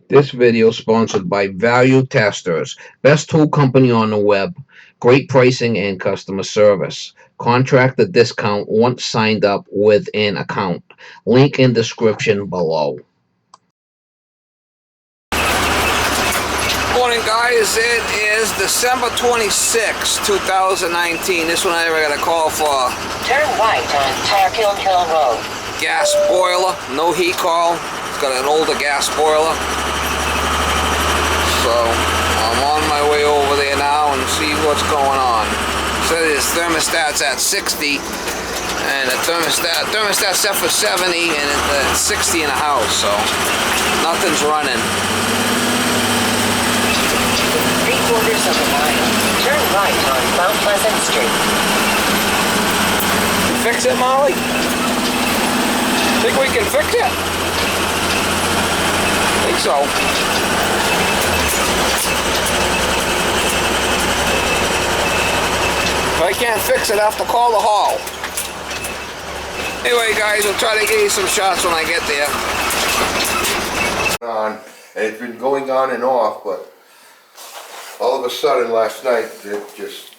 This video is sponsored by Value Testers, best tool company on the web, great pricing and customer service. Contractor discount once signed up with an account. Link in description below. Morning, guys. It is December 26, 2019. This one I got a call for. Turn right on Tarkill Hill Road. Gas boiler, no heat call. It's got an older gas boiler. So I'm on my way over there now and see what's going on. So his thermostat's at 60, and the thermostat's set for 70, and it's 60 in the house. So nothing's running. 3/4 of a mile. Turn right on Mount Pleasant Street. Fix it, Molly? Think we can fix it? Think so. If I can't fix it, I have to call the hall. Anyway, guys, we'll try to get you some shots when I get there. And it's been going on and off, but all of a sudden last night, it just,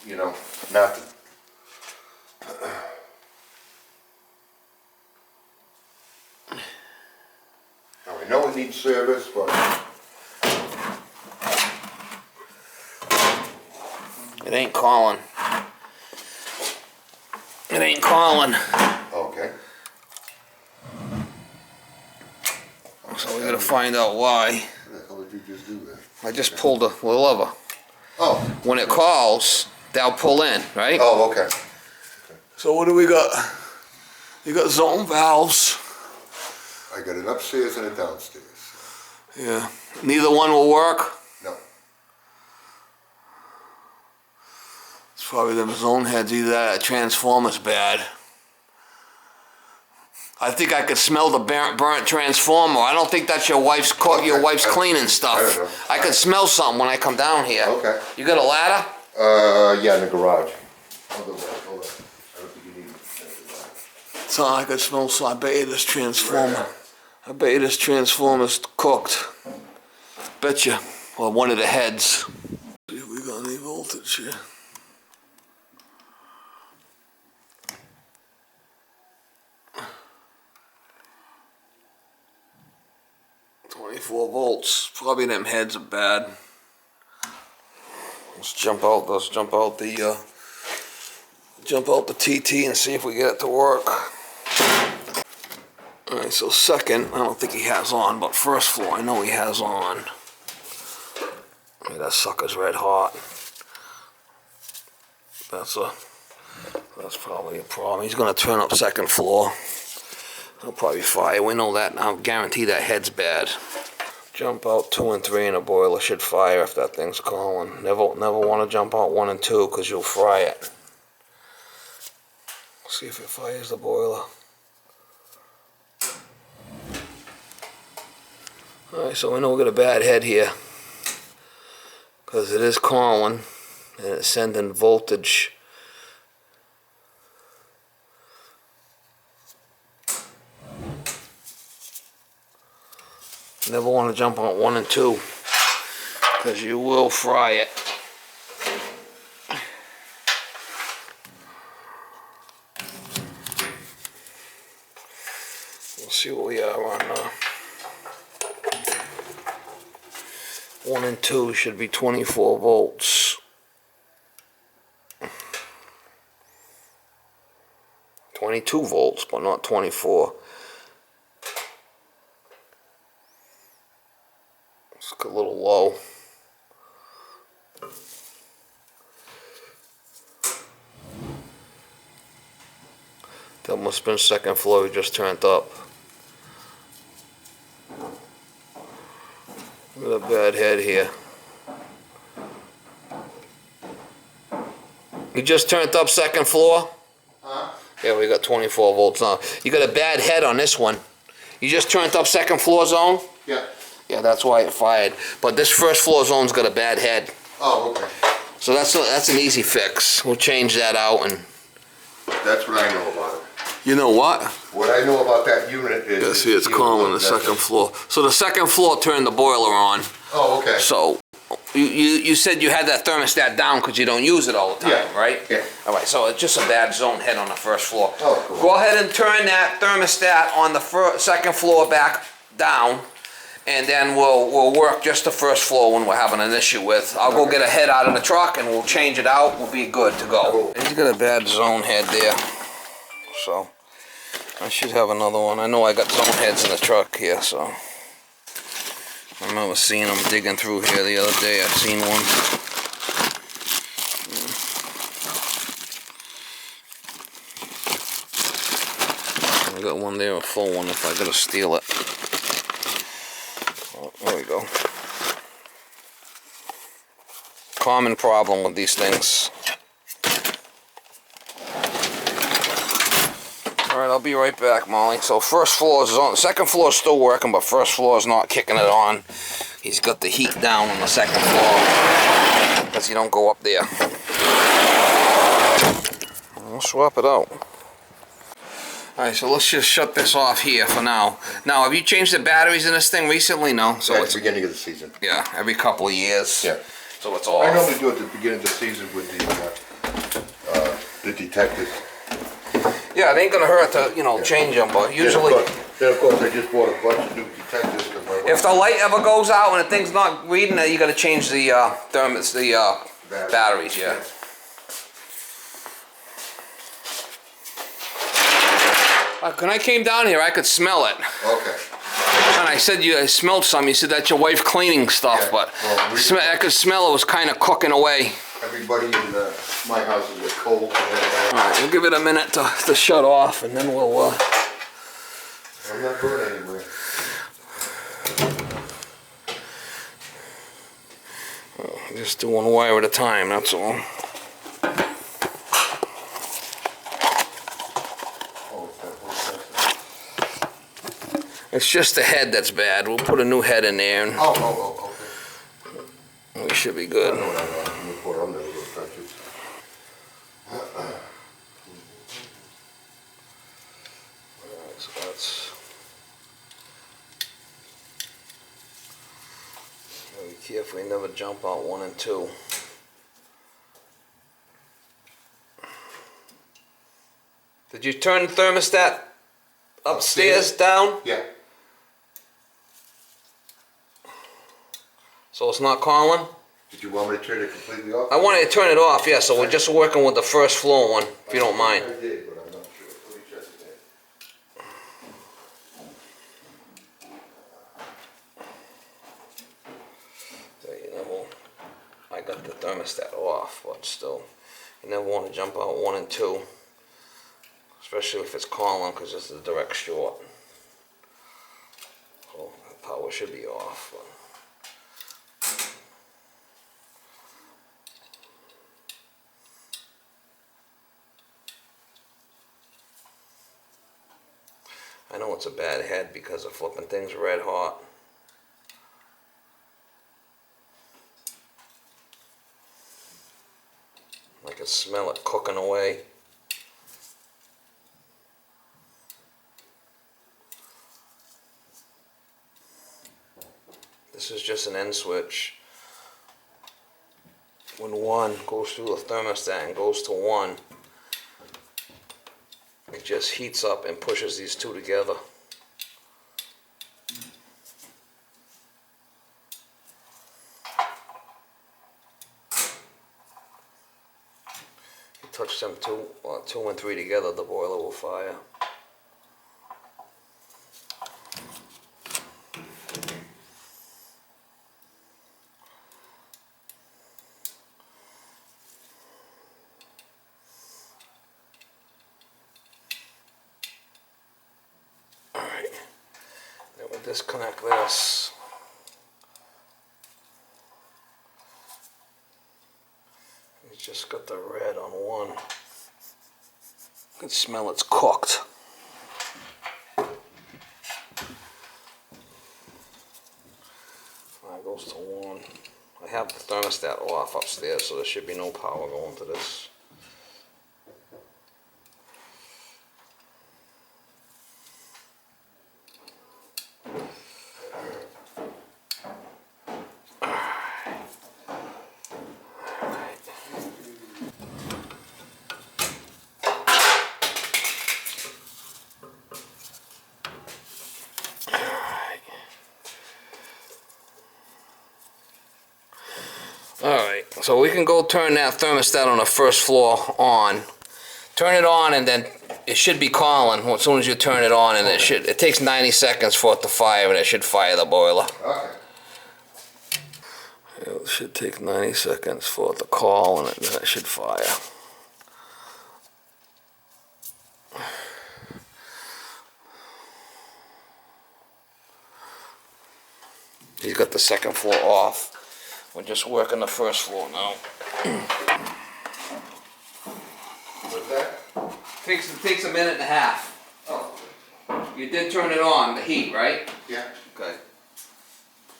nothing. Now I know it needs service, but It ain't calling. It ain't calling. okay. So we gotta find out why. What the hell did you just do there? I just pulled the lever. Oh. When it calls, they'll pull in, right? Oh, okay. So what do we got? You got zone valves. I got it upstairs and it downstairs. Yeah. Neither one will work. No. It's probably them zone heads. Either that transformer's bad. I think I could smell the burnt transformer. I don't think that's your wife's cleaning stuff. I don't know. I could smell something when I come down here. Okay. You got a ladder? Yeah, in the garage. Hold on. I don't think you need it. So I could smell something. I bet you this transformer. I bet you this transformer's cooked. Bet you. Well, one of the heads. See if we got any voltage here. .24 volts. Probably them heads are bad. Let's jump out the TT and see if we get it to work. Alright, so second, I don't think he has on, but first floor, I know he has on. That sucker's red hot. That's probably a problem. He's gonna turn up second floor. He'll probably fire. We know that now. Guarantee that head's bad. Jump out 2 and 3 and a boiler should fire if that thing's calling. Never want to jump out 1 and 2 because you'll fry it. See if it fires the boiler. Alright, so we know we got a bad head here because it is calling and it's sending voltage. Never want to jump on 1 and 2 because you will fry it. We'll see what we are on 1 and 2 should be 24 volts. 22 volts, but not 24. It's a little low. That must have been second floor we just turned up. Got a bad head here. You just turned up second floor? Huh? Yeah, we got 24 volts now. You got a bad head on this one. You just turned up second floor zone? Yeah. Yeah, that's why it fired. But this first floor zone's got a bad head. Oh, okay. So that's an easy fix. We'll change that out and That's what I know about it. You know what? What I know about that unit is. Yeah, see, it's calm on the second floor. So the second floor turned the boiler on. Oh, okay. So you said you had that thermostat down because you don't use it all the time, Yeah. right? Yeah. All right, so it's just a bad zone head on the first floor. Oh, cool. Go ahead and turn that thermostat on the second floor back down, and then we'll work just the first floor when we're having an issue with. I'll go get a head out of the truck and we'll change it out. We'll be good to go. Cool. He's got a bad zone head there, so I should have another one. I know I got zone heads in the truck here, so. I remember seeing them digging through here the other day. I've seen one. I got one there, a full one, if I gotta steal it. Oh, there we go. Common problem with these things. Alright, I'll be right back, Molly. So first floor is on. Second floor is still working, but first floor is not kicking it on. He's got the heat down on the second floor because you don't go up there. We'll swap it out. Alright, so let's just shut this off here for now. Now, have you changed the batteries in this thing recently? No? So At it's the beginning of the season. yeah, every couple of years. Yeah. So it's off. I normally do it at the beginning of the season with the detectors. Yeah, it ain't gonna hurt to, change them, but usually Then of course I just bought a bunch of new detectors because my wife. if the light ever goes out and the thing's not reading it, you gotta change the batteries, yeah. When I came down here, I could smell it. Okay. And I said, I smelled some. You said that's your wife cleaning stuff, Yeah, but well, I could smell it was kind of cooking away. Everybody in my house is cold. All right, we'll give it a minute to shut off, and then we'll. I'm not going anywhere. Just do one wire at a time, that's all. It's just the head that's bad. We'll put a new head in there, and Okay. we should be I good. know what I'm before I'm never going to touch it. Alright, so that's. Be careful, you never jump out 1 and 2. Did you turn the thermostat upstairs down? Yeah. So it's not calling? Did you want me to turn it completely off? I wanted to turn it off, yeah, so we're just working with the first floor one, if you don't mind. I did, but I'm not sure. Let me check again. So I got the thermostat off, but still, you never want to jump out 1 and 2, especially if it's calling, because it's a direct short. So the power should be off. But I know it's a bad head because of flipping things red hot. I can smell it cooking away. This is just an end switch. When 1 goes through the thermostat and goes to 1, it just heats up and pushes these two together. You touch them 2 and 3 together, the boiler will fire. Disconnect this. It's just got the red on 1. You can smell it's cooked. That goes to 1. I have the thermostat off upstairs, so there should be no power going to this. So we can go turn that thermostat on the first floor on. Turn it on and then it should be calling as soon as you turn it on, and it takes 90 seconds for it to fire, and it should fire the boiler. Okay. It should take 90 seconds for it to call, and then it should fire. He's got the second floor off. We're just working the first floor now. What's that? Takes a minute and a half. Oh, You did turn it on, the heat, right? yeah. Okay.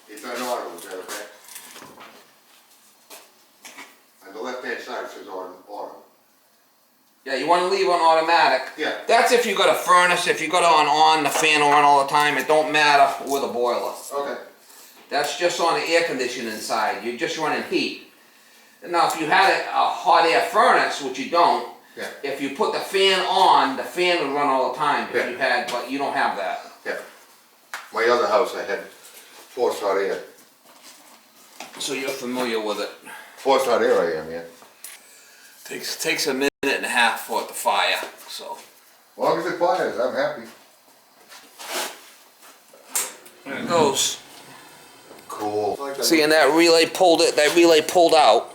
It's on auto, is that okay? On the left-hand side it says on auto. Yeah, you want to leave on automatic. Yeah. That's if you got a furnace. If you got it on, the fan will run all the time. It don't matter with a boiler. Okay. That's just on the air conditioning inside. You're just running heat. Now, if you had a hot air furnace, which you don't, Yeah. if you put the fan on, the fan would run all the time. Yeah. But you don't have that. Yeah. My other house I had forced hot air. So you're familiar with it. Forced hot air I am, yeah. Takes a minute and a half for it to fire. So As long as it fires, I'm happy. there it goes. Cool. See, and that relay pulled out.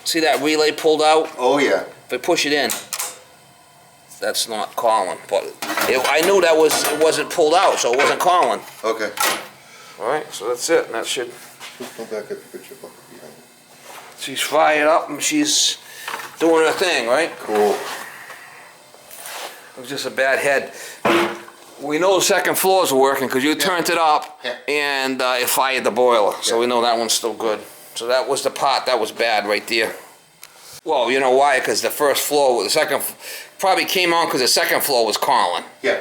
See that relay pulled out? Oh, yeah. If I push it in, that's not calling. But I knew it wasn't pulled out, so it wasn't calling. Okay. All right, so that's it. And that should. Go back at the picture book behind it. She's fired up and she's doing her thing, right? Cool. It was just a bad head. We know the second floor's working because you turned it up Yeah. and it fired the boiler. So Yeah. we know that one's still good. So that was the part that was bad right there. Well, you know why? Because the first floor, probably came on because the second floor was calling. Yeah.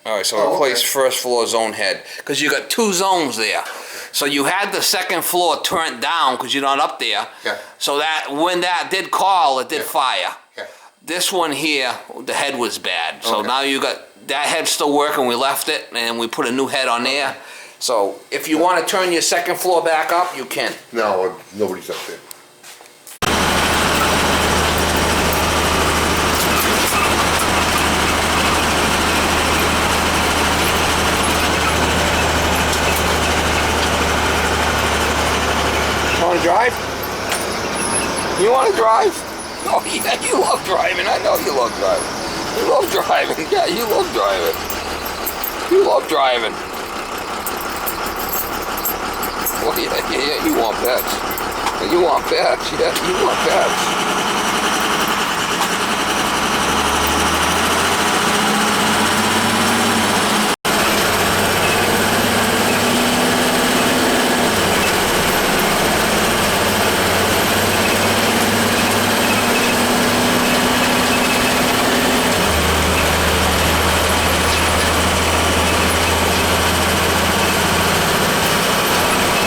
All right, so Oh, replace okay. first floor zone head because you got two zones there. So you had the second floor turned down because you're not up there. Yeah. So that when that did call, it did Yeah. fire. Yeah. This one here, the head was bad. So Okay. now you got that head still working. We left it and we put a new head on there. So if you want to turn your second floor back up, you can. No, nobody's up there. You want to drive? You want to drive? Oh yeah, you love driving. I know you love driving. You love driving. Yeah, you love driving. You love driving. Oh yeah, you want pets. You want pets. Yeah, you want pets.